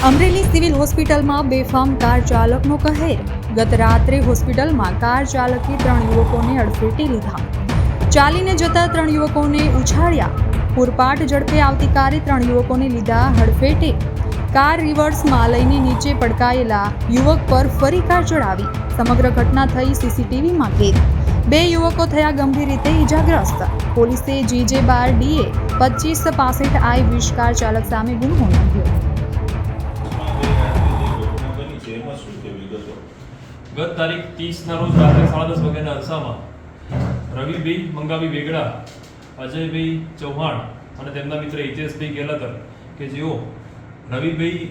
Amreli civil હોસ્પિટલમાં બેફામ car ચાલકનો કહેર. ગત રાત્રે હોસ્પિટલમાં કાર ચાલકે 3 યુવકોને અડફેટે લીધા. ચાલીને જતા 3 યુવકોને ઉછાળ્યા. પૂરપાટ ઝડપે આવતી કારે 3 યુવકોને લીધા હડફેટે. કાર રિવર્સમાં લઈને નીચે પટકાયેલા યુવક પર ફરી કાર ચડાવી. સમગ્ર ઘટના થઈ સીસીટીવીમાં કેદ. 2 યુવકો થયા ગંભીર રીતે ઇજાગ્રસ્ત. પોલીસે GJ12DA 2565I20 કાર ચાલક સામે ગુનો નોંધ્યો. ગત તારીખ 30ના રોજ રાત્રે 10:30 વાગ્યાના અરસામાં રવિભાઈ મંગાવી વેગડા, અજયભાઈ ચૌહાણ અને તેમના મિત્ર હિતેશભાઈ ગેલાતર કે જેઓ રવિભાઈ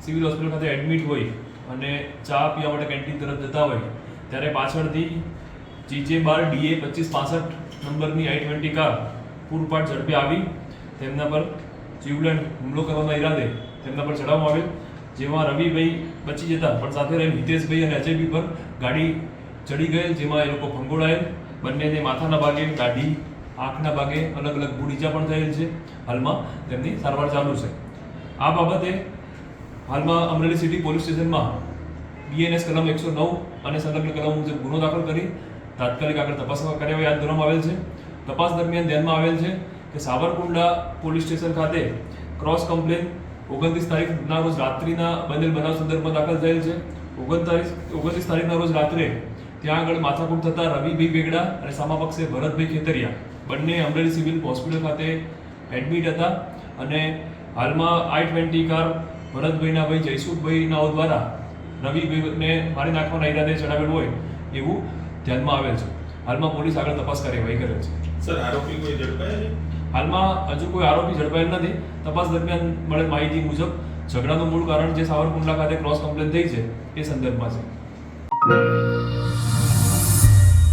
સિવિલ હોસ્પિટલ ખાતે એડમિટ હોય અને ચા પીવા માટે કેન્ટીન તરફ જતા હોય ત્યારે પાછળથી GJ12DA 2565 નંબરની I-20 કાર પૂરપાટ ઝડપે આવી તેમના પર જીવલેણ હુમલો કરવાના ઈરાદે તેમના પર ચડાવવામાં આવેલ, જેમાં રવિભાઈ બચી જતા પણ સાથે રહેલ હિતેશભાઈ અને અજયભાઈ પર ગાડી ચડી ગયેલ, જેમાં એ લોકો ફંગોળાયેલ. બંનેને માથાના ભાગે, દાઢી, આંખના ભાગે અલગ અલગ ગૂઢ ઈજા પણ થયેલ છે. હાલમાં તેમની સારવાર ચાલુ છે. આ બાબતે હાલમાં અમરેલી સિટી પોલીસ સ્ટેશનમાં BNS કલમ 109 અને સંલગ્ન કલમ મુજબ ગુનો દાખલ કરી તાત્કાલિક આગળ તપાસ કાર્યવાહી હાથ ધરવામાં આવેલ છે. તપાસ દરમિયાન ધ્યાનમાં આવેલ છે કે સાવરકુંડલા પોલીસ સ્ટેશન ખાતે ક્રોસ કમ્પ્લેન 29 તારીખના રોજ રાત્રિના બનેલ બનાવ સંદર્ભમાં દાખલ થયેલ છે. 29 તારીખના રોજ રાત્રે ત્યાં આગળ માથાકૂટ થતા રવિભાઈ વેગડા અને સામા પક્ષે ભરતભાઈ ખેતરિયા બંને અમરેલી સિવિલ હોસ્પિટલ ખાતે એડમિટ હતા અને હાલમાં I-20 કાર ભરતભાઈના ભાઈ જયસુખભાઈના દ્વારા રવિભાઈને મારી નાખવાના ઈરાદે ચડાવેલ હોય એવું ધ્યાનમાં આવેલ છે. હાલમાં પોલીસ આગળ તપાસ કાર્યવાહી કરે છે. સર, આરોપી કોઈ ઝડપાયા છે? હાલમાં હજુ કોઈ આરોપી ઝડપાયેલ નથી. તપાસ દરમિયાન મળેલ માહિતી મુજબ ઝઘડાનું મૂળ કારણ જે સાવરકુંડલા ખાતે ક્રોસ કમ્પ્લેન થઈ છે એ સંદર્ભમાં છે.